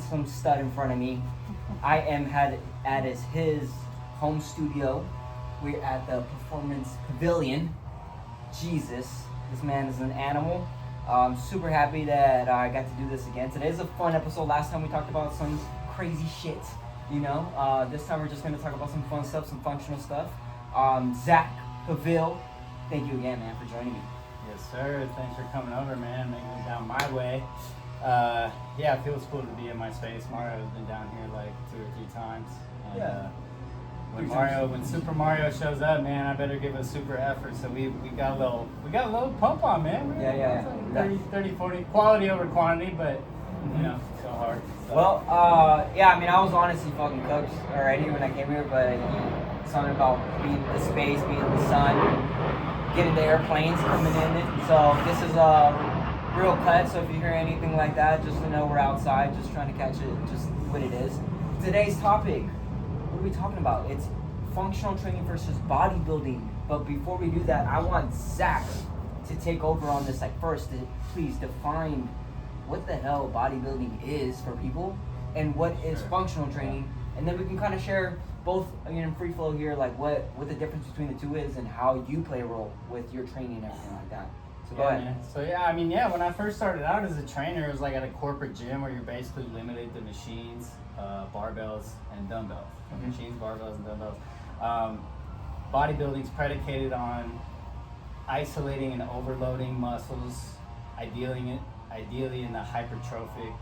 handsome stud in front of me. I am at his home studio. We're at the Performance Pavilion. Jesus, this man is an animal. I'm super happy that I got to do this again. Today is a fun episode. Last time we talked about some crazy shit, you know. This time we're just going to talk about some fun stuff, some functional stuff. Zack Pavel, thank you again, man, for joining me. Yes, sir. Thanks for coming over, man. Making it down my way. It feels cool to be in my space. Mario's been down here like 2 or 3 times. And, when Super Mario shows up, man, I better give a super effort. So we got a little pump on, man. Yeah. 30, 40, quality over quantity, but you know, so hard. So. Well, I was honestly fucking cooked already when I came here, but something about being in the space, being in the sun, getting the airplanes coming in. So this is a real cut. So if you hear anything like that, just to know we're outside, just trying to catch it, just what it is. Today's topic. What are we talking about? It's functional training versus bodybuilding. But before we do that, I want Zack to take over on this. Like first, please define what the hell bodybuilding is for people and what is functional training, and then we can kind of share both in free flow here, like what the difference between the two is and how you play a role with your training and everything like that. So go ahead. Man. So when I first started out as a trainer, it was like at a corporate gym where you're basically limited to machines, barbells, and dumbbells. Mm-hmm. Machines, barbells, and dumbbells. Bodybuilding's predicated on isolating and overloading muscles, ideally in the hypertrophic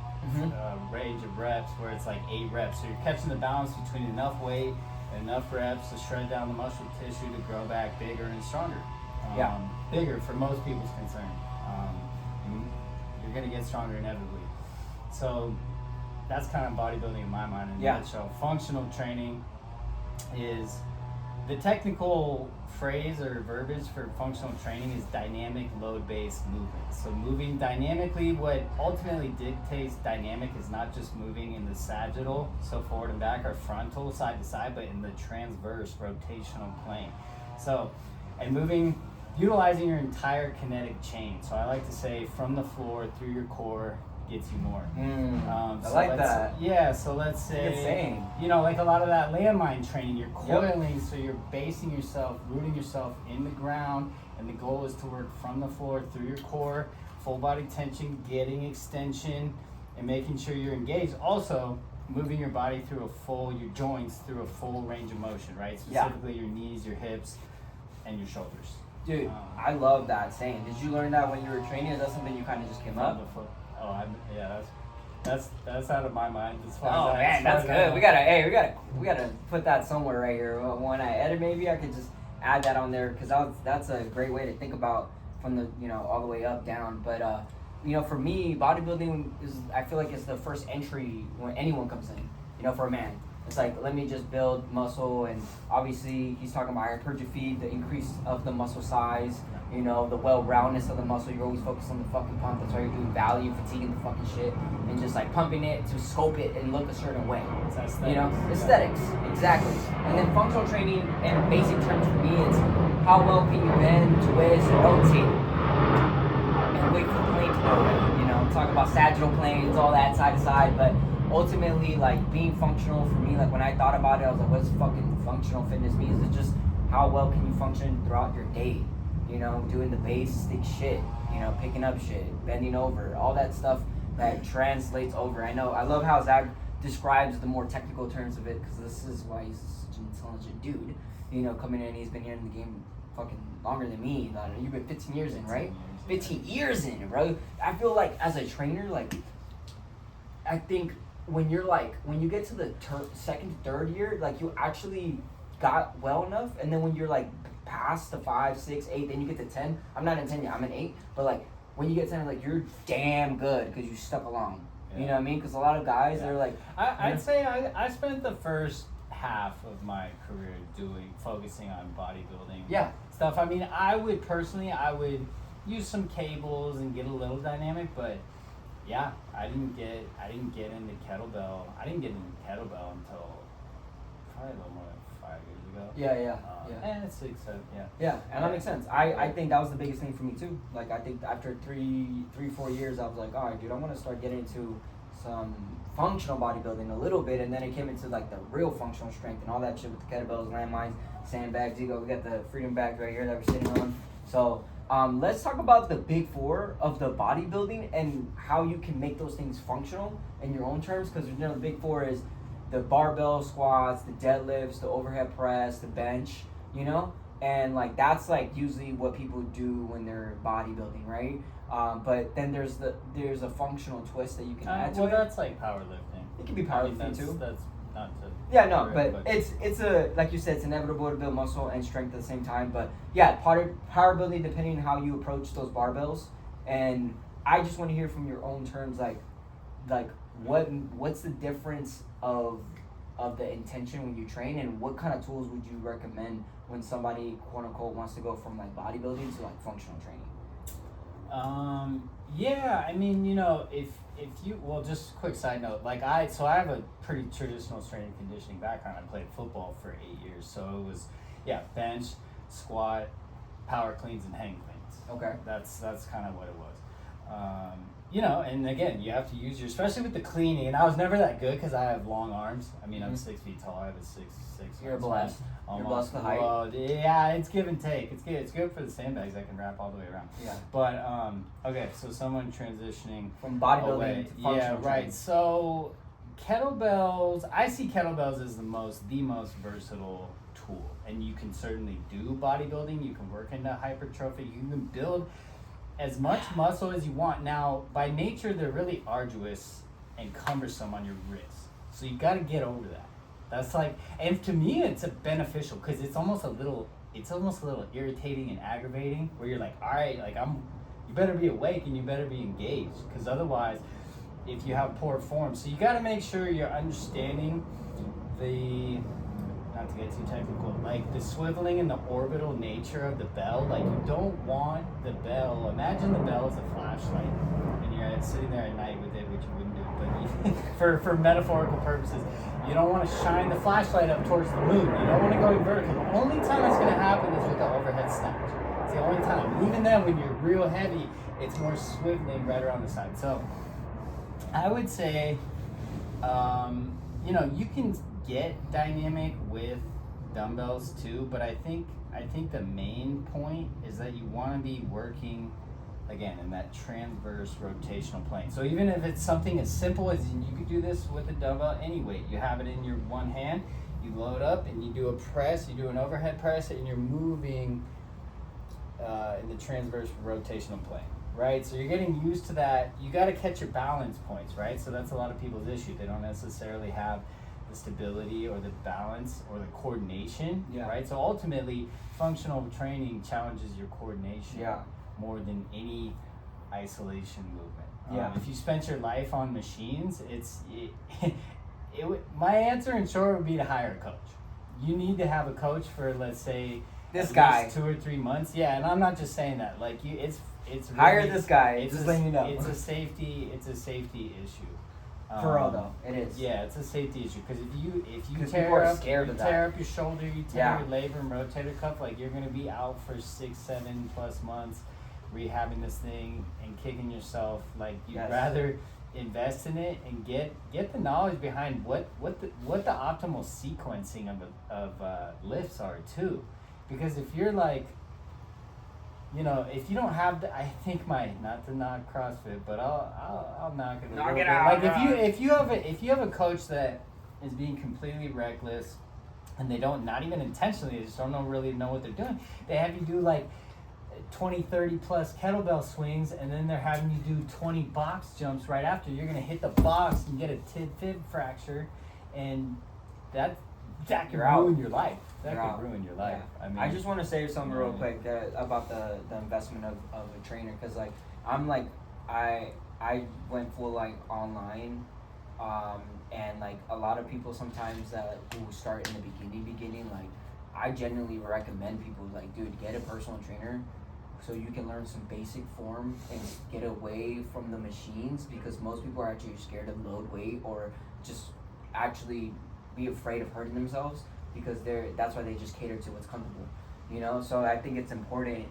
range of reps, where it's like 8 reps. So you're catching the balance between enough weight and enough reps to shred down the muscle tissue to grow back bigger and stronger. Bigger for most people's concern. You're going to get stronger inevitably. So that's kind of bodybuilding in my mind in a nutshell. Functional training is the technical phrase or verbiage for functional training is dynamic load-based movement. So moving dynamically, what ultimately dictates dynamic is not just moving in the sagittal, so forward and back, or frontal, side to side, but in the transverse rotational plane. So, and utilizing your entire kinetic chain. So I like to say from the floor through your core gets you more. I like that. Yeah, so let's say, like a lot of that landmine training, you're coiling, so you're basing yourself, rooting yourself in the ground, and the goal is to work from the floor through your core, full body tension, getting extension, and making sure you're engaged. Also, moving your body through your joints through a full range of motion, right? Specifically your knees, your hips, and your shoulders. Dude, I love that saying. Did you learn that when you were training, or is that something you kind of just came up? That's out of my mind. That's good. We gotta put that somewhere right here. When I edit, maybe I could just add that on there, because that's a great way to think about from the all the way up, down. But for me, bodybuilding I feel like it's the first entry when anyone comes in. For a man. It's like, let me just build muscle, and obviously he's talking about hypertrophy, the increase of the muscle size, the well-roundness of the muscle. You're always focused on the fucking pump. That's why you're doing value, fatiguing the fucking shit, and just like pumping it to scope it and look a certain way. It's aesthetics. Aesthetics, exactly. And then functional training, in basic terms for me, it's how well can you bend, twist, rotate, and wait for the plane to go. Talk about sagittal planes, all that side to side, but ultimately, like, being functional for me, like, when I thought about it, I was like, what does fucking functional fitness mean? Is it just how well can you function throughout your day? Doing the basic shit, picking up shit, bending over, all that stuff that translates over. I love how Zack describes the more technical terms of it, because this is why he's such an intelligent dude. Coming in, he's been here in the game fucking longer than me. You've been 15 years in, right? 15 years in, bro. I feel like as a trainer, like, I think when you get to the second, third year, like, you actually got well enough, and then when you're like past the 5, 6, 8, then you get to 10. I'm not in 10 yet, I'm in 8, but like when you get 10, like, you're damn good because you stuck along. You know what I mean? Because a lot of guys, they're like, I'd say I spent the first half of my career focusing on bodybuilding stuff. I mean, I would use some cables and get a little dynamic, but I didn't get into kettlebell. I didn't get into kettlebell until probably a little more than 5 years ago. And 6, 7, and that makes sense. I think that was the biggest thing for me too. Like, I think after 3-4 years, I was like, all right, dude, I want to start getting into some functional bodybuilding a little bit, and then it came into like the real functional strength and all that shit with the kettlebells, landmines, sandbags. We got the freedom bags right here that we're sitting on. So let's talk about the big four of the bodybuilding and how you can make those things functional in your own terms, because the big four is the barbell squats, the deadlifts, the overhead press, the bench, and like that's like usually what people do when they're bodybuilding, right? But then there's a functional twist that you can add to it. Well, that's like powerlifting. It can be powerlifting too. That's not to. Yeah, no, but it's a, like you said, it's inevitable to build muscle and strength at the same time. But yeah, power building, depending on how you approach those barbells. And I just want to hear from your own terms, like what's the difference of the intention when you train, and what kind of tools would you recommend when somebody quote unquote wants to go from like bodybuilding to like functional training? Yeah, I mean, if you, well, just a quick side note, like I have a pretty traditional strength and conditioning background. I played football for 8 years, so it was, bench, squat, power cleans, and hang cleans. Okay. That's kind of what it was. And again, you have to use especially with the cleaning, and I was never that good because I have long arms. I mean, I'm 6 feet tall. I have a 6'6". You're blessed. You're blessed the height. Well, yeah, it's give and take. It's good for the sandbags. I can wrap all the way around. Yeah. But okay, so someone transitioning from bodybuilding away. to functional Yeah, right. training. So kettlebells, I see kettlebells as the most versatile tool, and you can certainly do bodybuilding. You can work into hypertrophy. You can build as much muscle as you want. Now, by nature, they're really arduous and cumbersome on your wrist. So you got to get over that. That's like, and to me, it's beneficial because it's almost a little irritating and aggravating. Where you're like, all right, like you better be awake and you better be engaged, because otherwise, if you have poor form, so you got to make sure you're understanding not to get too technical, like the swiveling and the orbital nature of the bell. Like, you don't want the bell, imagine the bell as a flashlight, and you're sitting there at night with it, which you wouldn't do, but for metaphorical purposes, you don't want to shine the flashlight up towards the moon. You don't want to go vertical. The only time that's going to happen is with the overhead snatch. It's the only time. Even then, when you're real heavy, it's more swiveling right around the side. So I would say, you can get dynamic with dumbbells too, but I think the main point is that you want to be working again in that transverse rotational plane. So even if it's something as simple as, and you could do this with a dumbbell any weight, you have it in your one hand, you load up and you do a press, you do an overhead press, and you're moving in the transverse rotational plane, right? So you're getting used to that. You got to catch your balance points, right? So that's a lot of people's issue. They don't necessarily have the stability or the balance or the coordination, right? So ultimately, functional training challenges your coordination more than any isolation movement. If you spent your life on machines, my answer in short would be to hire a coach. You need to have a coach for, let's say, this guy 2 or 3 months. Yeah, and I'm not just saying that. Like, it's really, hire this guy. It's just letting you know. It's a safety issue. For real though, it is. Yeah, it's a safety issue, because if you tear up your shoulder, you tear your labrum rotator cuff, like, you're gonna be out for 6-7+ months rehabbing this thing and kicking yourself. Like, you'd rather invest in it and get the knowledge behind what the optimal sequencing of lifts are too, because if you're like, if you don't have I think not to knock CrossFit, but I'll knock it. Knock it out. Like, if you have a coach that is being completely reckless, and they not even intentionally, they just don't really know what they're doing. They have you do like 20-30 plus kettlebell swings, and then they're having you do 20 box jumps right after. You're gonna hit the box and get a fib fracture, and that could ruin your life. That could ruin your life. Yeah. I mean, I just want to say something real quick about the investment of a trainer, because like I went full like online, and like a lot of people sometimes who start in the beginning, like I genuinely recommend people, like, dude, get a personal trainer so you can learn some basic form and get away from the machines, because most people are actually scared to load weight or just actually be afraid of hurting themselves, because that's why they just cater to what's comfortable, So I think it's important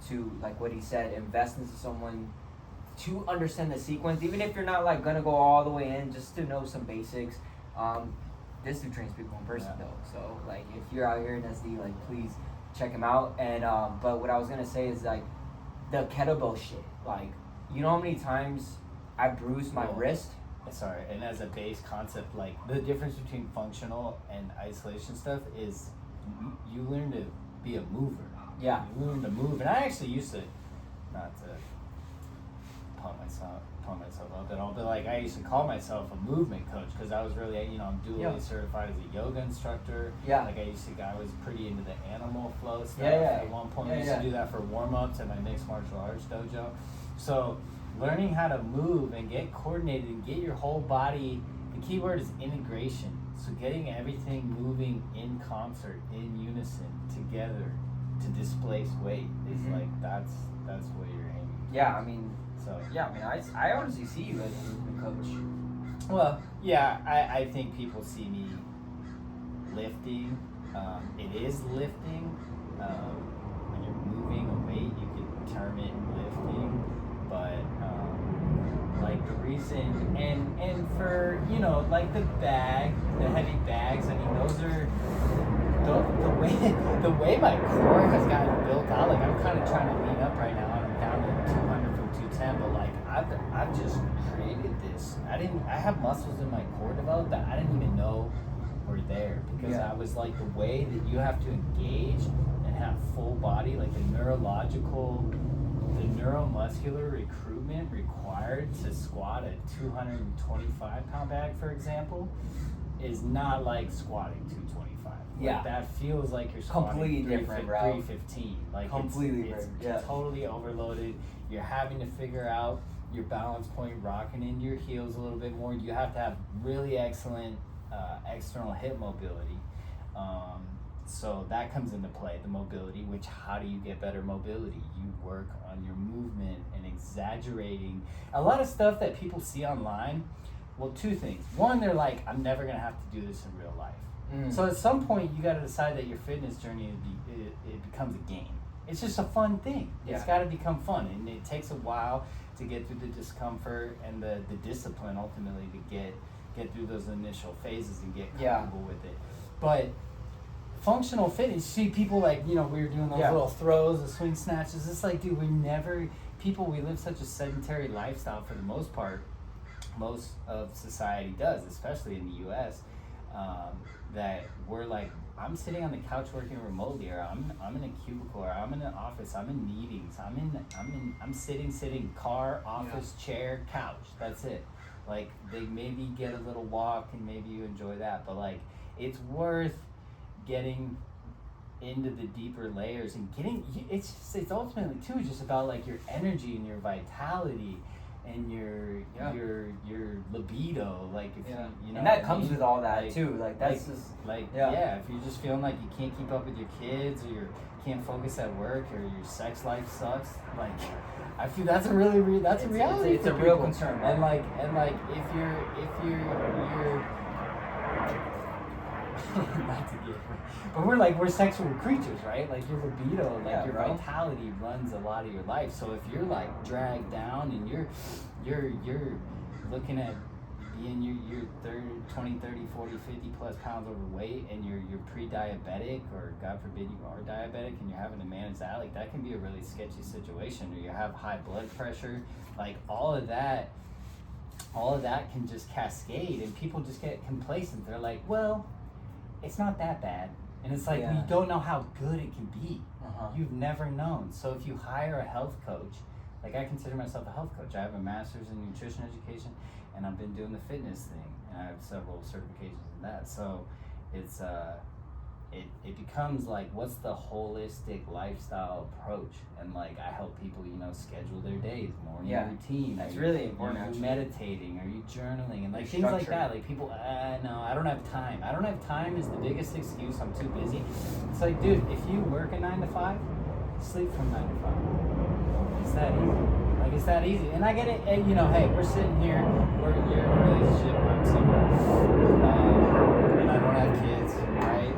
to, like what he said, invest into someone to understand the sequence, even if you're not like gonna go all the way in, just to know some basics. This dude trains people in person though, so like if you're out here in SD, like please check him out. And but what I was gonna say is like the kettlebell shit. Like, you know how many times I bruised my wrist? Sorry, and as a base concept, like the difference between functional and isolation stuff is you learn to be a mover. Yeah. You learn to move, and I actually used to, not to pump myself up at all, but like I used to call myself a movement coach because I was really, I'm dually certified as a yoga instructor. Yeah. Like I was pretty into the animal flow stuff. At one point, I used to do that for warm-ups at my mixed martial arts dojo. So learning how to move and get coordinated and get your whole body, the key word is integration. So getting everything moving in concert, in unison, together to displace weight is like, that's what you're aiming for. Yeah, I mean, so I honestly see you as a movement coach. Well, yeah, I think people see me lifting. It is lifting. When you're moving a weight, you can term it lifting. But like the reason, and for like the heavy bags. I mean, those are the way my core has gotten built out. Like I'm kind of trying to lean up right now, and I'm down to 200 from 210. But like I've just created this. I have muscles in my core developed that I didn't even know were there, because I was like, the way that you have to engage and have full body, like the neuromuscular recruitment required to squat a 225 pound bag, for example, is not like squatting 225. Like that feels like you're squatting completely different, 315. Like completely it's totally overloaded. You're having to figure out your balance point, rocking into your heels a little bit more. You have to have really excellent external hip mobility. So that comes into play, the mobility, which how do you get better mobility? You work on your movement and exaggerating. A lot of stuff that people see online, well, two things. One, they're like, I'm never going to have to do this in real life. So at some point, you got to decide that your fitness journey, it becomes a game. It's just a fun thing. It's got to become fun. And it takes a while to get through the discomfort and the discipline, ultimately, to get through those initial phases and get comfortable with it. But functional fitness, you see people like, we were doing those little throws, the swing snatches. It's like, dude, we live such a sedentary lifestyle for the most part. Most of society does, especially in the US, that we're like, I'm sitting on the couch working remotely, or I'm in a cubicle, or I'm in an office, I'm in meetings, I'm sitting, car, office, chair, couch. That's it. Like, they maybe get a little walk and maybe you enjoy that, but like, it's worth getting into the deeper layers and it's ultimately too just about like your energy and your vitality and your libido, like if you know, and that comes with all that like, too, like that's just if you're just feeling like you can't keep up with your kids, or you can't focus at work, or your sex life sucks, like I feel that's a really that's a reality. It's a real concern, and like if you're not to get, but we're sexual creatures, right? Like your libido, like your vitality runs a lot of your life. So if you're like dragged down and you're looking at being you're 20, 30, 40, 50 plus pounds overweight, and you're pre-diabetic, or God forbid you are diabetic and you're having to manage that, like that can be a really sketchy situation. Or you have high blood pressure, like all of that can just cascade, and people just get complacent. They're like, well, it's not that bad. And it's like, you don't know how good it can be. You've never known. So if you hire a health coach, like I consider myself a health coach. I have a master's in nutrition education, and I've been doing the fitness thing, and I have several certifications in that. So it's it becomes like, what's the holistic lifestyle approach? And like I help people, schedule their days, morning routine. That's really important. Are you meditating? Are you journaling? And like things like that. Like people, no, I don't have time. I don't have time is the biggest excuse. I'm too busy. It's like, dude, if you work a 9 to 5, sleep from 9 to 5. It's that easy. Like it's that easy. And I get it. And, hey, we're sitting here. You're in a relationship. I'm single. And I don't have kids, right?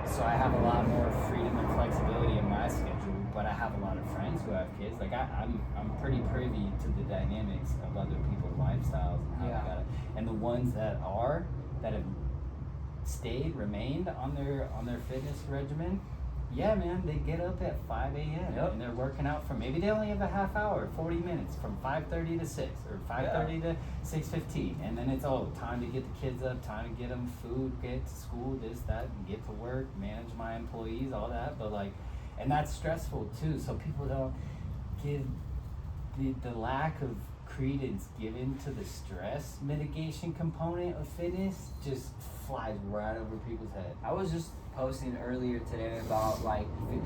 So I have a lot more freedom and flexibility in my schedule, but I have a lot of friends who have kids. Like I I'm pretty privy to the dynamics of other people's lifestyles and how they got it. And the ones that have remained on their fitness regimen, yeah, man, they get up at 5 a.m. and they're working out from, maybe they only have a half hour, 40 minutes, from 5:30 to 6 or 5:30 to 6:15, and then it's time to get the kids up, time to get them food, get to school, this, that, and get to work, manage my employees, all that. But like, and that's stressful too. So people don't give the lack of credence given to the stress mitigation component of fitness just flies right over people's head. I was just posting earlier today about like 50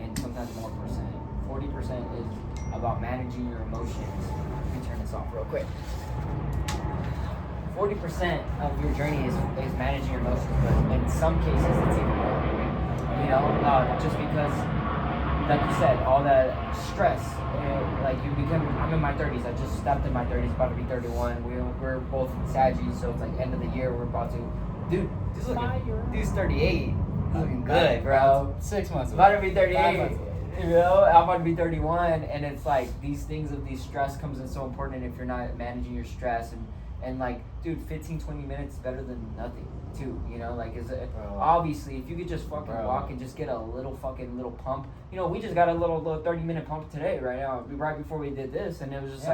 and sometimes more percent. 40% is about managing your emotions. Let me turn this off real quick. 40% of your journey is managing your emotions, but in some cases it's even more. You know, just because, like you said, all that stress, like I'm in my 30s, I just stepped in my 30s, about to be 31, we're both Saggies, so it's like end of the year, we're about to, dude, dude's 38, looking good, bro. 6 months About to be 38, you know, I'm about to be 31, and it's like, these stress comes in so important if you're not managing your stress, and like, dude, 15-20 minutes is better than nothing too, you know, like, obviously if you could just fucking walk and just get a little pump, you know, we just got a little 30-minute pump today right now, right before we did this, and it was just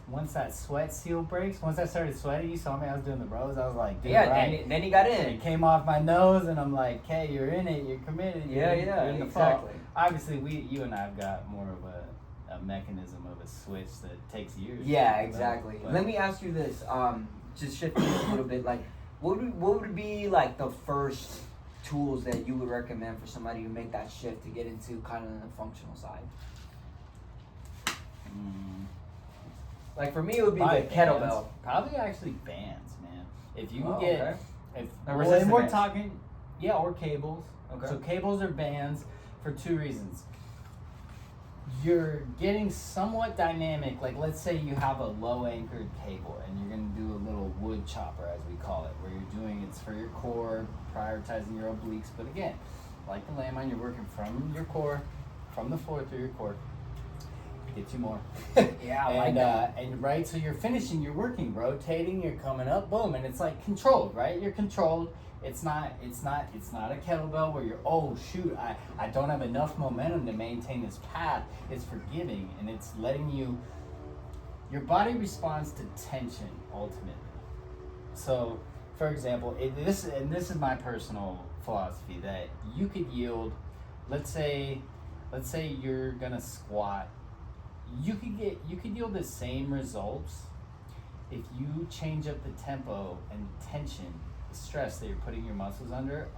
once that sweat seal breaks, once I started sweating, you saw me, I was doing the rows, I was like, dude, then he got in, it came off my nose, and I'm like, hey, you're in it, you're committed, you're in the exactly. Obviously you and I have got more of a mechanism of a switch that takes years. Yeah, exactly. Let me ask you this, just shifting a little bit, like, what would be like the first tools that you would recommend for somebody to make that shift to get into kind of the functional side? Like for me, it would be the kettlebell. Probably actually bands, man. If you can and we're talking, or cables. Okay. So cables or bands for two reasons. You're getting somewhat dynamic, like let's say you have a low anchored cable and you're going to do a little wood chopper, as we call it, where you're doing it's for your core, prioritizing your obliques, but again, like the landmine, you're working from your core, from the floor through your core, get you more. And right, so you're finishing, you're working, rotating, you're coming up, boom, and it's like controlled, right? You're controlled. It's not a kettlebell where you're, oh shoot, I don't have enough momentum to maintain this path. It's forgiving, and it's letting your body responds to tension ultimately. So, for example, this is my personal philosophy, that you could yield, let's say you're gonna squat, you could yield the same results if you change up the tempo and tension, stress that you're putting your muscles under,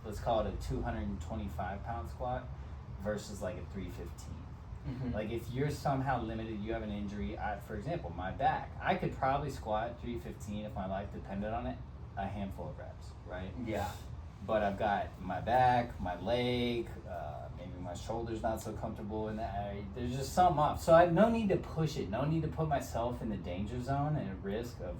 let's call it a 225-pound squat versus like a 315. Like if you're somehow limited, you have an injury, for example, my back, I could probably squat 315 if my life depended on it, a handful of reps, right? Yeah. But I've got my back, my leg, maybe my shoulder's not so comfortable in that area. There's just something off. So I have no need to push it, no need to put myself in the danger zone and at risk of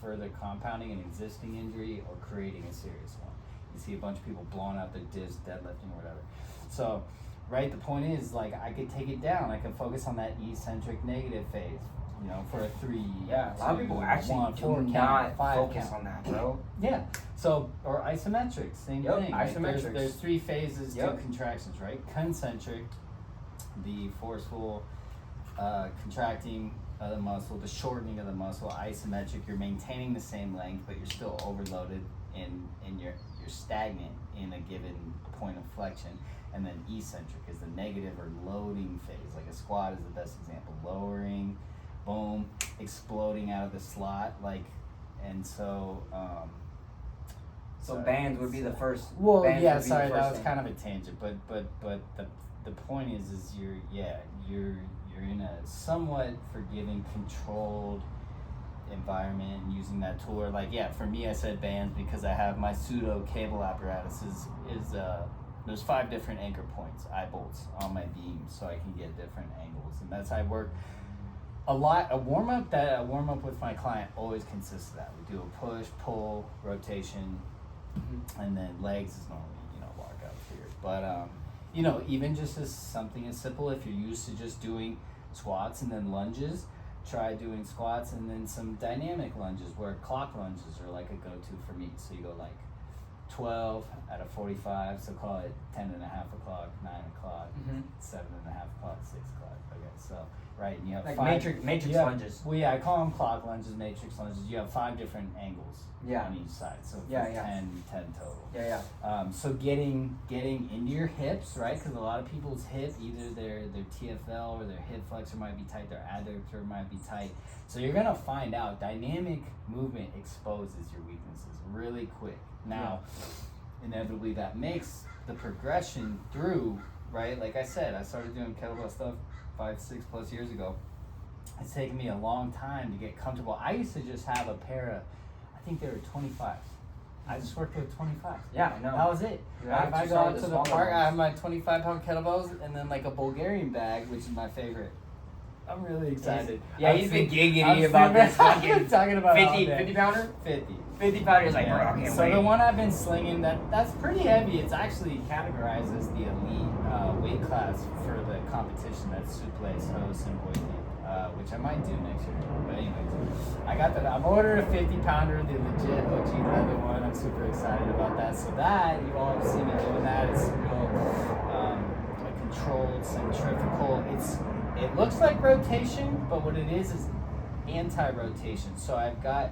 further compounding an existing injury or creating a serious one. You see a bunch of people blowing out their disc, deadlifting or whatever. So, right, the point is, like, I could take it down. I can focus on that eccentric negative phase, you know, for a 3. Yeah, a lot of people actually do not focus on that, bro. Yeah. So, or isometric, same thing. Isometrics. There's 3 phases to contractions, right? Concentric, the forceful contracting of the muscle, the shortening of the muscle. Isometric, you're maintaining the same length, but you're still overloaded and you're stagnant in a given point of flexion. And then eccentric is the negative or loading phase. Like a squat is the best example. Lowering, boom, exploding out of the slot, like, and so. So bands would be the first. Well, yeah, sorry, that was kind of a tangent, but the point is you're in a somewhat forgiving, controlled environment and using that tool. Or like, for me, I said bands because I have my pseudo cable apparatus is there's 5 different anchor points, eye bolts on my beams, so I can get different angles, and that's how I work. A warm up with my client always consists of that. We do a push, pull, rotation, and then legs is normally, lockout here. But even just as something as simple, if you're used to just doing squats and then lunges. Try doing squats and then some dynamic lunges where clock lunges are like a go-to for me. So you go like 12 out of 45, so call it 10 and a half o'clock, 9 o'clock, 7 and a half o'clock, 6 o'clock. Okay, so, right, and you have like five. matrix lunges. Well, yeah, I call them clock lunges, matrix lunges. You have 5 different angles on each side, so 10 total. So getting into your hips, right? Because a lot of people's hip, either their TFL or their hip flexor might be tight, their adductor might be tight. So you're gonna find out dynamic movement exposes your weaknesses really quick. Now, inevitably that makes the progression through, right? Like I said, I started doing kettlebell stuff 5-6 plus years ago. It's taken me a long time to get comfortable. I used to just have a pair of, I think they were 25s. I just worked with 25s. Yeah, I know. That was it. Yeah, if I go out to the park, I have my 25-pound kettlebells and then like a Bulgarian bag, which is my favorite. I'm really excited. He's been giggity about this. I'm talking about 50 pounder? 50 pounder is like, bro, I can't so wait. the one I've been slinging, that's pretty heavy. It's actually categorized as the elite weight class for the competition. That's suplex, hose, and weightlifting, which I might do next year. But anyways, I got that. I've ordered a 50 pounder, the legit OG leather one. I'm super excited about that. So that, you all have seen me doing that. It's real, a controlled centrifugal. It looks like rotation, but what it is anti-rotation. So I've got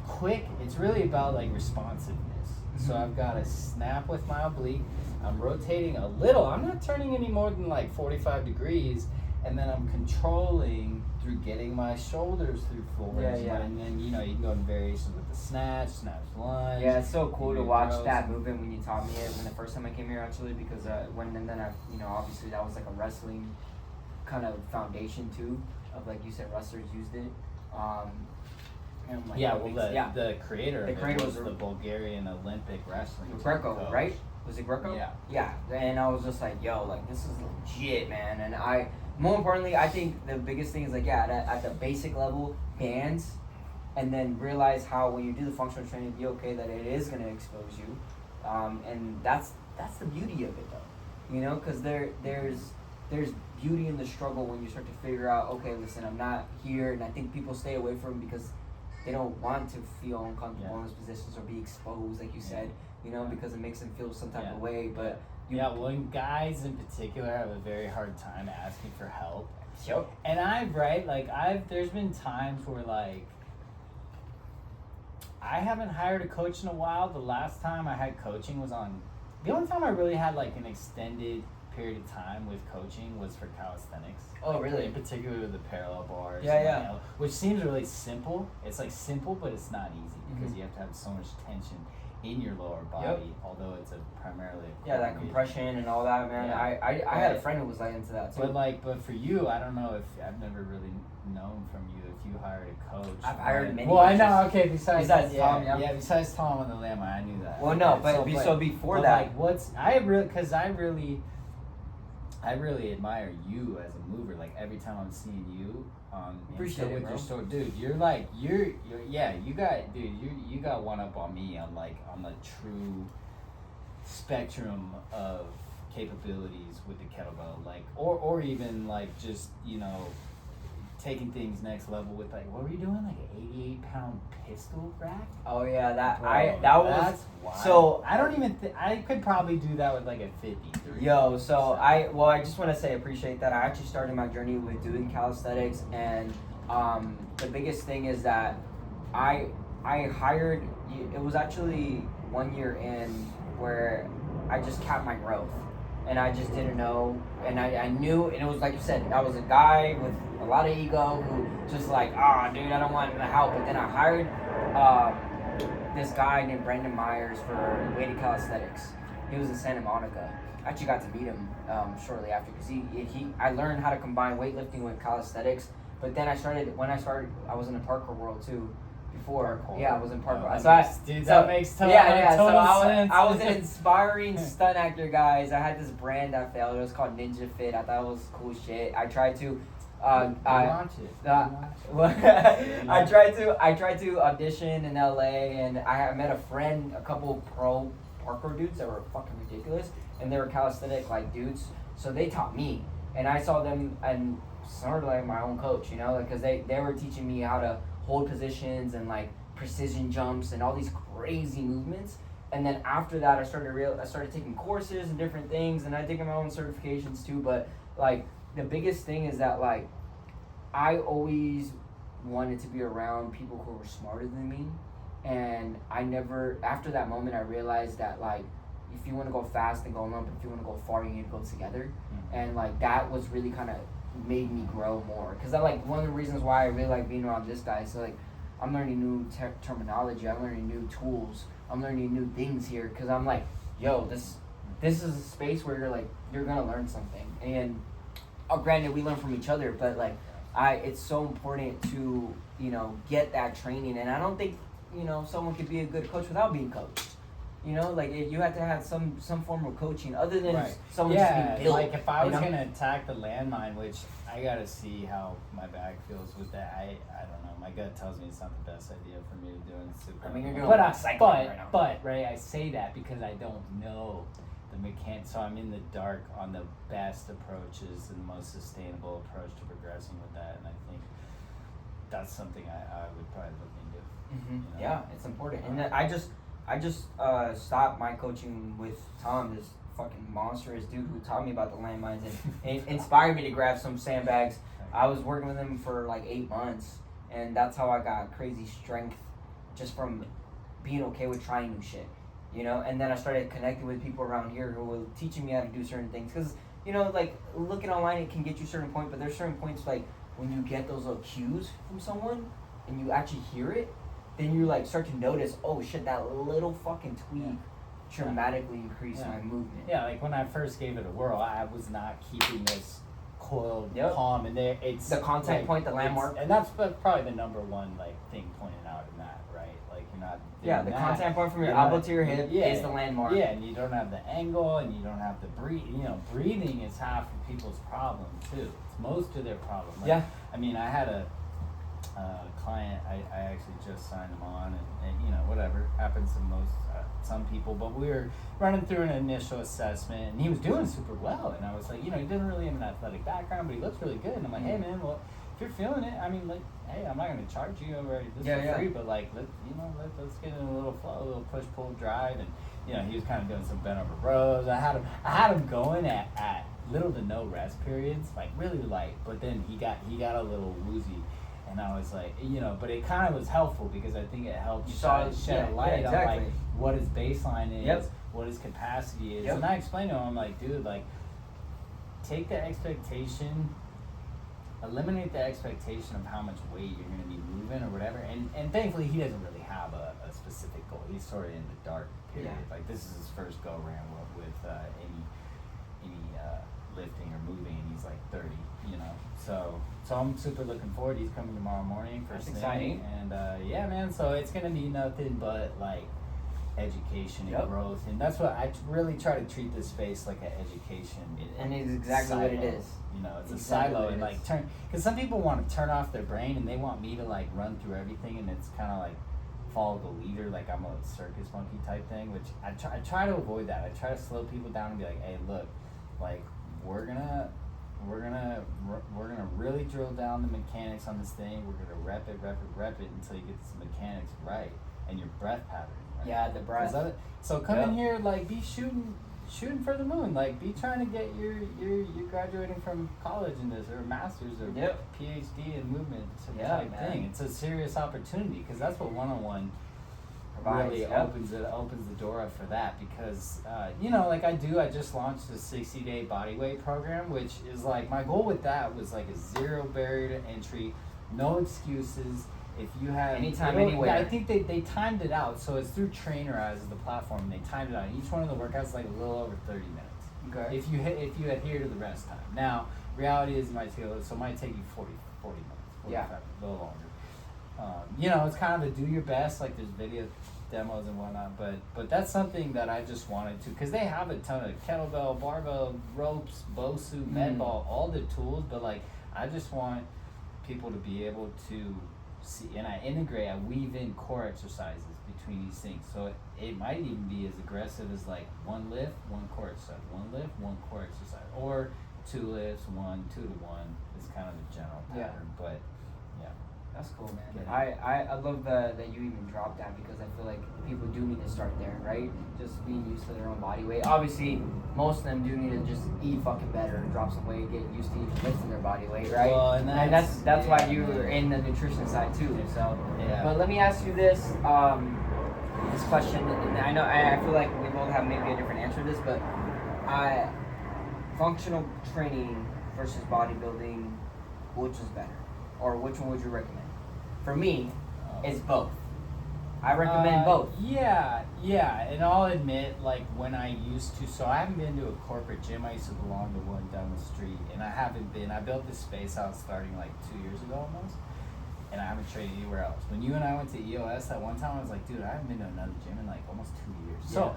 quick, it's really about like responsiveness. So I've got a snap with my oblique. I'm rotating a little. I'm not turning any more than like 45 degrees. And then I'm controlling through getting my shoulders through forward. And then, you can go in variations with the snatch lunge. Yeah, it's so cool to watch that movement when you taught me it when the first time I came here, actually, because obviously that was like a wrestling kind of foundation too, of like you said, wrestlers used it. The creator of it was the Bulgarian Olympic wrestling Greco, coach. right? Was it Greco? Yeah. And I was just like, yo, like this is legit, man. And more importantly, I think the biggest thing is like, at the basic level, bands, and then realize how when you do the functional training, be okay that it is going to expose you. And that's the beauty of it, though. Because there's beauty in the struggle when you start to figure out, okay, listen, I'm not here, and I think people stay away from it because they don't want to feel uncomfortable in those positions or be exposed, like you said, because it makes them feel some type of way. But guys in particular have a very hard time asking for help. Yep. And there's been times where like I haven't hired a coach in a while. The last time I had coaching the only time I really had like an extended period of time with coaching was for calisthenics. Oh, really? In particular the parallel bars. Which seems really simple. It's like simple, but it's not easy because you have to have so much tension in your lower body, although it's primarily that compression and all that, man. I had a friend who was like into that too. But for you, I don't know if I've never really known from you if you hired a coach. I've hired many. Well, coaches. I know. Okay, besides Tom, besides Tom on the Lamb, I knew that. Well, no, but before that, I really admire you as a mover. Like every time I'm seeing you appreciate it, bro. your story, dude. You got one up on me on the true spectrum of capabilities with the kettlebell, like or even like just taking things next level with like what were you doing, like an 88-pound pistol rack? Oh yeah, that's wild. So I don't even I could probably do that with like a 53. Yo, so I just want to say appreciate that. I actually started my journey with doing calisthenics, and the biggest thing is that I hired. It was actually 1 year in where I just capped my growth. And I just didn't know, and I knew, and it was like you said, I was a guy with a lot of ego who just like, dude, I don't want to help. But then I hired this guy named Brandon Myers for weighted calisthenics. He was in Santa Monica. I actually got to meet him shortly after because I learned how to combine weightlifting with calisthenics. But then I was in the parkour world too. Before, I was in parkour. That makes total sense. I was an inspiring stunt actor, guys. I had this brand that failed. It was called Ninja Fit. I thought it was cool shit. I tried to. I tried to audition in LA, and I met a couple pro parkour dudes that were fucking ridiculous, and they were calisthenic like dudes. So they taught me, and I saw them and sort of like my own coach, you know, because they were teaching me how to hold positions and like precision jumps and all these crazy movements. And then after that, I started taking courses and different things, and I taken my own certifications too. But like the biggest thing is that like I always wanted to be around people who were smarter than me, and I never. After that moment, I realized that like if you want to go fast and go alone, but if you want to go far, you need to go together. And like that was really kind of made me grow more, because I like one of the reasons why I really like being around this guy. So like I'm learning new terminology, I'm learning new tools, I'm learning new things here, because I'm like, yo, this is a space where you're gonna learn something. And granted, we learn from each other, but like it's so important to, you know, get that training. And I don't think, you know, someone could be a good coach without being coached. You know, like you have to have some form of coaching other than someone just being built. Like if I was gonna attack the landmine, which I gotta see how my back feels with that. I don't know. My gut tells me it's not the best idea for me to do in super. I mean, you're doing cycling right now. But I say that because I don't know the mechanics, so I'm in the dark on the best approaches and the most sustainable approach to progressing with that. And I think that's something I would probably look into. Mm-hmm. You know? Yeah, it's important. And I just stopped my coaching with Tom, this fucking monstrous dude who taught me about the landmines and it inspired me to grab some sandbags. I was working with him for like 8 months, and that's how I got crazy strength, just from being okay with trying new shit, you know. And then I started connecting with people around here who were teaching me how to do certain things, because, you know, like looking online, it can get you a certain point, but there's certain points like when you get those little cues from someone and you actually hear it, then you like start to notice, oh shit, that little fucking tweak dramatically increased my movement. Yeah, like when I first gave it a whirl, I was not keeping this coiled palm, and there it's the contact like, point, the landmark, and that's probably the number one like thing pointed out in that, right? Like you're not doing the that. contact point from your elbow to your hip is the landmark. Yeah, and you don't have the angle, and you don't have the breathe. You know, breathing is half of people's problem too. It's most of their problem. Like, I mean, I had a client, I actually just signed him on, and you know, whatever happens to most some people, but we were running through an initial assessment, and he was doing super well, and I was like, you know, he doesn't really have an athletic background, but he looks really good, and I'm like, hey man, well, if you're feeling it, I mean, like, hey, I'm not going to charge you over this for free, but like, let's get in a little flow, a little push pull drive. And you know, he was kind of doing some bent over rows. I had him going at little to no rest periods, like really light, but then he got a little woozy. And I was like, you know, but it kind of was helpful because I think it helped shed a light on like what his baseline is, what his capacity is. And I explained to him, I'm like, dude, like, take the expectation, eliminate the expectation of how much weight you're going to be moving or whatever. And thankfully, he doesn't really have a specific goal. He's sort of in the dark period. Like, this is his first go around with any lifting or moving, and he's like 30, you know. So I'm super looking forward. He's coming tomorrow morning for exciting. And yeah, man. So it's gonna be nothing but like education and growth, and that's what I really try to treat this space like an education. And it's exactly what it is. You know, it's exactly a silo, and like because some people want to turn off their brain and they want me to like run through everything, and it's kind of like follow the leader, like I'm a circus monkey type thing, which I try to avoid that. I try to slow people down and be like, hey, look, like we're gonna really drill down the mechanics on this thing. We're gonna rep it until you get the mechanics right and your breath pattern. Right? Yeah, the breath. So come in here, like be shooting for the moon. Like be trying to get your graduating from college in this or master's or PhD in movement type thing. It's a serious opportunity because that's what one-on-one really opens the door up for that, because you know, like I just launched a 60-day bodyweight program, which is like my goal with that was like a zero barrier to entry, no excuses. If you have anytime, anywhere. I think they timed it out, so it's through Trainerize as the platform, and they timed it out. Each one of the workouts is like a little over 30 minutes. Okay. If you adhere to the rest time. Now, reality is it might take you 40 minutes, 45, a little longer. You know, it's kind of a do your best, like there's video demos and whatnot, but that's something that I just wanted to, because they have a ton of kettlebell, barbell, ropes, BOSU, med ball, all the tools, but like I just want people to be able to see, and I weave in core exercises between these things, so it might even be as aggressive as like one lift, one core exercise, one lift, one core exercise, or 2 lifts, 1, 2 to 1 is kind of the general pattern. But yeah. That's cool, man. I love that you even dropped that, because I feel like people do need to start there, right? Just being used to their own body weight. Obviously, most of them do need to just eat fucking better, drop some weight, get used to even lifting their body weight, right? Well, and that's why you were in the nutrition side too. So, but let me ask you this this question, and I feel like we both have maybe a different answer to this, but functional training versus bodybuilding, which is better, or which one would you recommend? For me, it's both. I recommend both. Yeah, and I'll admit, like, when I used to, so I haven't been to a corporate gym. I used to belong to one down the street, and I built this space out starting like 2 years ago almost, and I haven't trained anywhere else. When you and I went to EOS that one time, I was like, dude, I haven't been to another gym in like almost 2 years. So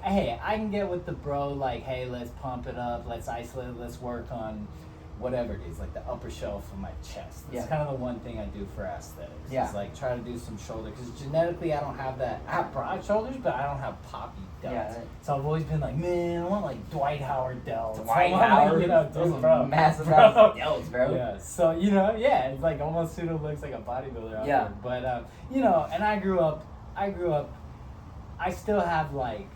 hey, I can get with the bro, like, hey, let's pump it up, let's isolate, let's work on whatever it is, like the upper shelf of my chest. That's kind of the one thing I do for aesthetics. It's like try to do some shoulder, because genetically I don't have that. I have broad shoulders, but I don't have poppy delts. So I've always been like, man, I want like Dwight Howard delts. Dwight Howard, you know, those are massive delts, bro. Yeah. So it's like almost pseudo looks like a bodybuilder out there. But and I grew up. I still have like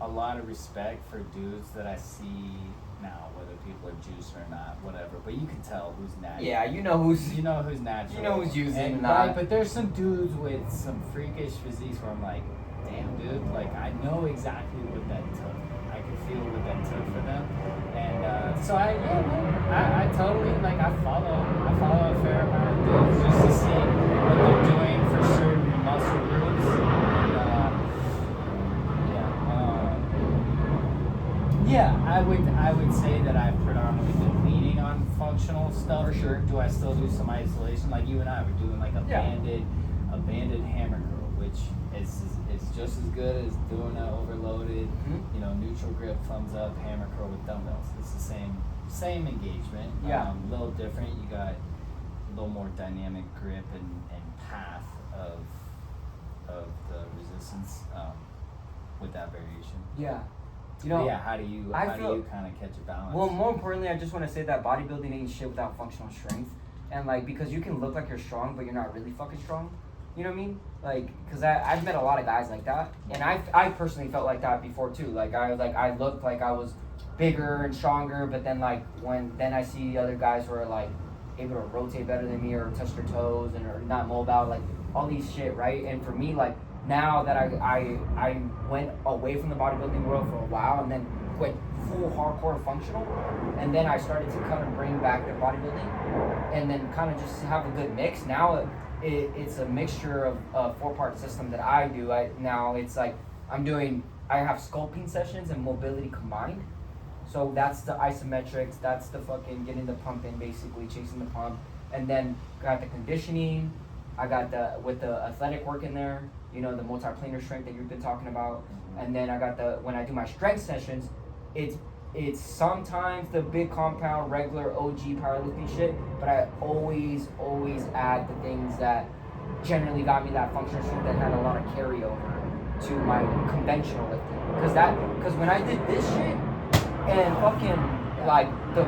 a lot of respect for dudes that I see now, whether people are juicing or not, whatever. But you can tell who's natural. Yeah, you know who's natural. You know who's using. Right, but there's some dudes with some freakish physiques where I'm like, damn, dude, like I know exactly what that took. I can feel what that took for them. And so I totally like I follow a fair amount of dudes just to see what they're doing for certain muscle groups. I would say that I've predominantly been leaning on functional stuff. For sure. Do I still do some isolation? Like you and I were doing like a banded hammer curl, which is just as good as doing an overloaded, neutral grip, thumbs up hammer curl with dumbbells. It's the same engagement. A little different. You got a little more dynamic grip and path of the resistance with that variation. Yeah. How do you kind of catch a balance? Well, more importantly, I just want to say that bodybuilding ain't shit without functional strength. And, like, because you can look like you're strong, but you're not really fucking strong. You know what I mean? Like, because I've met a lot of guys like that. And I personally felt like that before, too. Like, I looked like I was bigger and stronger, but then, like, then I see other guys who are, like, able to rotate better than me or touch their toes and are not mobile, like, all these shit, right? And for me, like, now that I went away from the bodybuilding world for a while and then went full hardcore functional, and then I started to kind of bring back the bodybuilding and then kind of just have a good mix. Now it's a mixture of a 4-part system that I do. Now it's like I have sculpting sessions and mobility combined. So that's the isometrics, that's the fucking getting the pump in, basically chasing the pump, and then got the conditioning. I got with the athletic work in there, the multiplanar strength that you've been talking about. And then I got when I do my strength sessions, it's sometimes the big compound, regular OG powerlifting shit, but I always add the things that generally got me that functional strength that had a lot of carryover to my conventional lifting. Because when I did this shit and fucking like the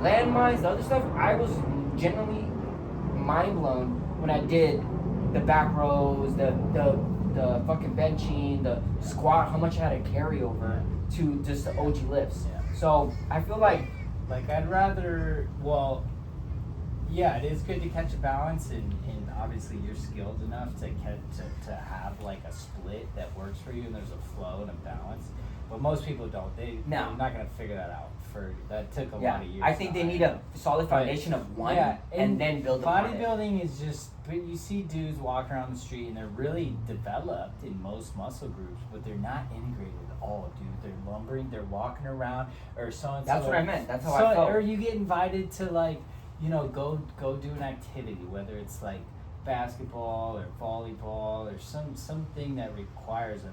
landmines, the other stuff, I was generally mind blown when I did the back rows, the fucking benching, the squat, how much I had to carry over to just the OG lifts. So I feel like I'd rather, it is good to catch a balance, and obviously you're skilled enough to have like a split that works for you, and there's a flow and a balance. But most people don't. They're not going to figure that out. That took a lot of years. I think they need a solid foundation of one, and then build upon it. Bodybuilding is just, but you see dudes walk around the street and they're really developed in most muscle groups, but they're not integrated at all, dude. They're lumbering, they're walking around, or so and so. That's what I meant. That's how I felt. Or you get invited to go do an activity, whether it's like basketball or volleyball or something that requires a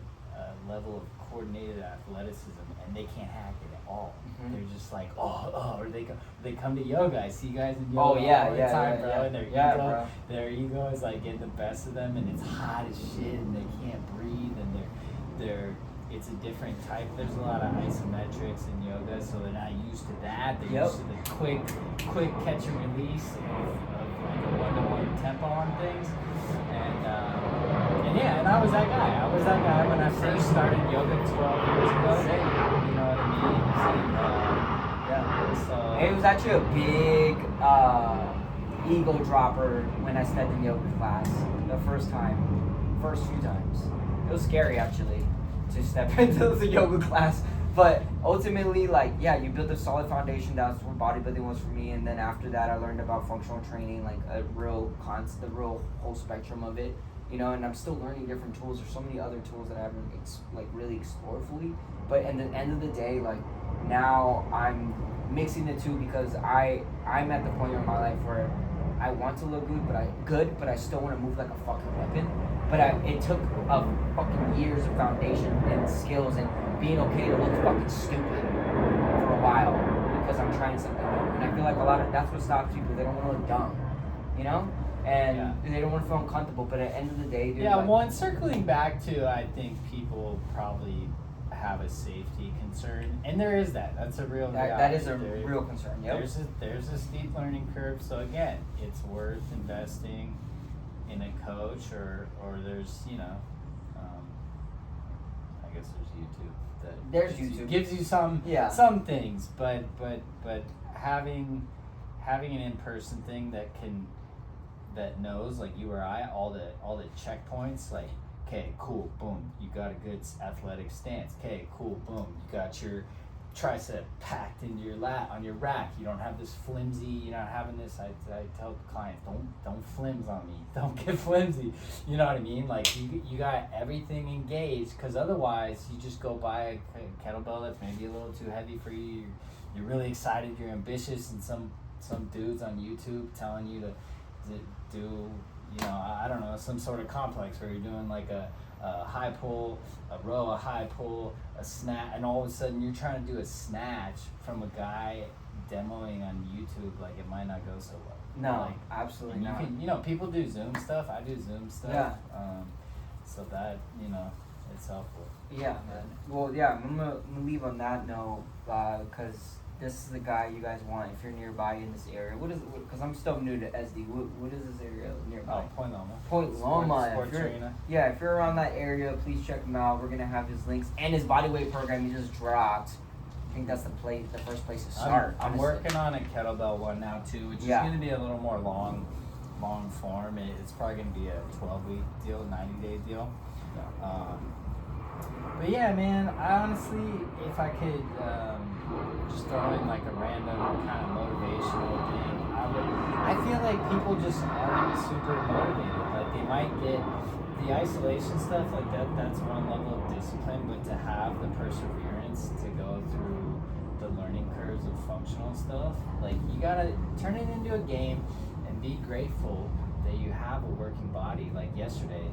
level of coordinated athleticism, and they can't hack it at all. Mm-hmm. They're just like, or they come to yoga. I see guys in yoga all the time, bro. And their ego is like getting the best of them, and it's hot as shit, and they can't breathe, and they're it's a different type. There's a lot of isometrics in yoga, so they're not used to that. They're used to the quick catch and release of like a one-to-one tempo on things. And yeah, and I was that guy. I was that guy when I first started yoga 12 years ago. You know what I mean? Yeah. So it was actually a big ego dropper when I stepped in yoga class the first few times. It was scary actually to step into the yoga class, but ultimately, like, yeah, you build a solid foundation. That's what bodybuilding was for me, and then after that, I learned about functional training, like the real whole spectrum of it, you know. And I'm still learning different tools. There's so many other tools that I haven't really explored fully. But at the end of the day, like, now I'm mixing the two because I'm at the point in my life where I want to look good, but I still want to move like a fucking weapon. But it took fucking years of foundation and skills and being okay to look fucking stupid for a while because I'm trying something new. And I feel like that's what stops people. They don't want to look dumb, you know? And they don't want to feel uncomfortable. But at the end of the day, dude. Yeah, one circling back to, I think people probably have a safety concern, and there is that. That's a real reality. That is a real concern. Yep. There's a steep learning curve. So again, it's worth investing in a coach, or there's I guess there's YouTube that gives you some things, but having an in-person thing that knows, like you or I, all the checkpoints, like, okay, cool, boom, you got a good athletic stance. Okay, cool, boom, you got your tricep packed into your lat on your rack. You don't have this flimsy, you're not having this. I tell clients, don't flimsy on me. Don't get flimsy. You know what I mean? Like you got everything engaged, because otherwise you just go buy a kettlebell that's maybe a little too heavy for you. You're really excited, you're ambitious, and some dudes on YouTube telling you to do, I don't know, some sort of complex where you're doing like a high pull, a row, a high pull, a snatch, and all of a sudden you're trying to do a snatch from a guy demoing on YouTube. Like, it might not go so well. No, like, absolutely not. People do Zoom stuff. I do Zoom stuff. Yeah. So that, it's helpful. Yeah, man. Well, yeah, I'm gonna leave on that note, because this is the guy you guys want if you're nearby in this area. What is it? Because I'm still new to SD. What is this area nearby? Oh, Point Loma. Point Loma. Sports arena. Yeah, if you're around that area, please check him out. We're gonna have his links and his bodyweight program he just dropped. I think that's the first place to start. I'm working on a kettlebell one now too, which is gonna be a little more long form. It's probably gonna be a 12-week deal, 90-day deal. Yeah. But yeah, man, I honestly, if I could just throw in like a random kind of motivational thing, I feel like people just aren't super motivated. Like, they might get the isolation stuff, like that's one level of discipline, but to have the perseverance to go through the learning curves of functional stuff, like, you gotta turn it into a game and be grateful that you have a working body. Like yesterday,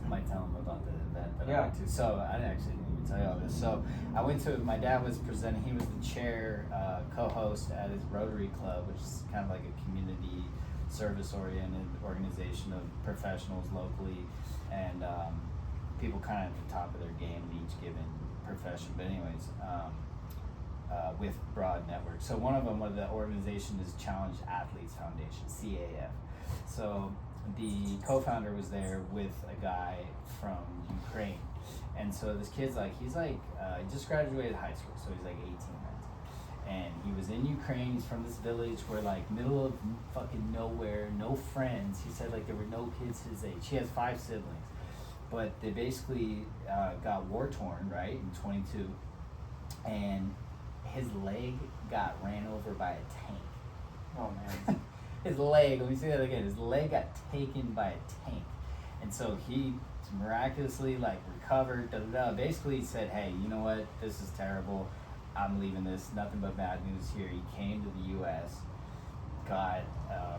I might tell them about the event that I went to. So I actually didn't even tell you all this. So I went to, my dad was presenting, he was the chair, co-host at his Rotary Club, which is kind of like a community service-oriented organization of professionals locally, and people kind of at the top of their game in each given profession. But anyways, with broad networks. So one of the organization is Challenge Athletes Foundation, CAF. So the co-founder was there with a guy from Ukraine, and so this kid's he just graduated high school, so he's like 18, 19, and he was in Ukraine. He's from this village where, like, middle of fucking nowhere, no friends. He said, like, there were no kids his age. He has 5 siblings, but they basically got war torn, right, in 22, and his leg got ran over by a tank. Oh man. His leg, let me say that again, his leg got taken by a tank. And so he miraculously, recovered, basically he said, hey, you know what, this is terrible, I'm leaving this, nothing but bad news here. He came to the U.S., got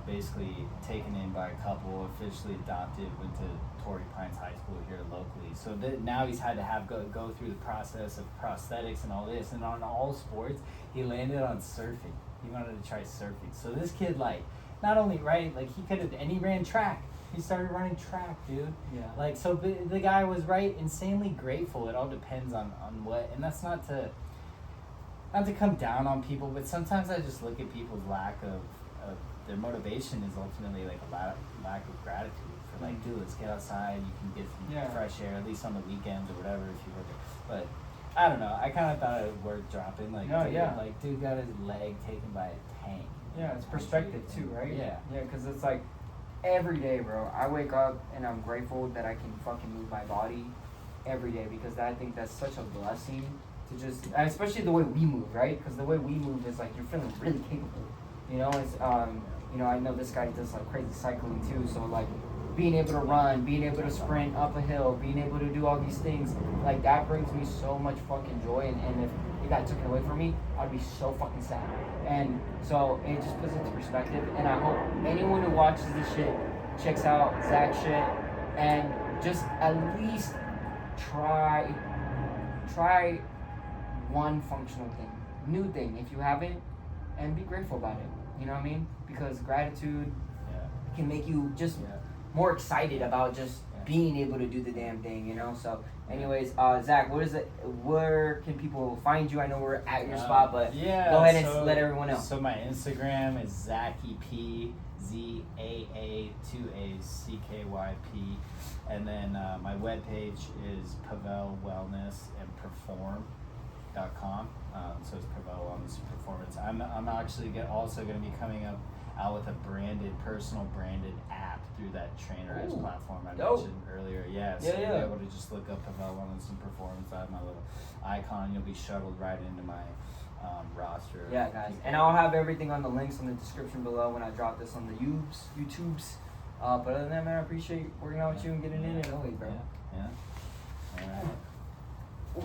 basically taken in by a couple, officially adopted, went to Torrey Pines High School here locally. So now he's had to go through the process of prosthetics and all this, and on all sports, he landed on surfing. He wanted to try surfing. So this kid, not only, right, he could have, and he ran track. he started running track, dude. Yeah. Like, so the guy was insanely grateful. It all depends on what, and that's not to come down on people, but sometimes I just look at people's lack of their motivation is ultimately like a lack of gratitude for like, dude, let's get outside, you can get some fresh air, at least on the weekends or whatever if you work it. But I don't know, I kind of thought it was worth dropping, like, like, dude got his leg taken by a tank. Yeah, it's perspective too, right? Yeah. Yeah, because it's like, every day, bro, I wake up and I'm grateful that I can fucking move my body every day, because I think that's such a blessing to just, and especially the way we move, right? Because the way we move is like, you're feeling really capable. You know, it's, you know, I know this guy does like crazy cycling too, so like being able to run, being able to sprint up a hill, being able to do all these things, like that brings me so much fucking joy, and if it got taken away from me, I'd be so fucking sad. And so it just puts it into perspective, and I hope anyone who watches this shit checks out Zack shit, and just at least try one functional thing, new thing if you haven't, and be grateful about it. You know what I mean? Because gratitude can make you just more excited about just being able to do the damn thing, you know? So anyways, Zack, where can people find you? I know we're at your spot, but go ahead and let everyone know. So my Instagram is ZackEP, ZAA2ACKYP, and then my webpage is Pavel Wellness and Perform.com. So it's Pavel Wellness and Performance. I'm actually also going to be coming out with a personal branded app through that Trainerize platform I mentioned earlier. So you'll be able to just look up Pavel Wellness and Performance. I have my little icon. You'll be shuttled right into my roster. Yeah, guys. And I'll have everything on the links in the description below when I drop this on the YouTubes. But other than that, man, I appreciate working out with you and getting in it always, bro. Yeah. All right.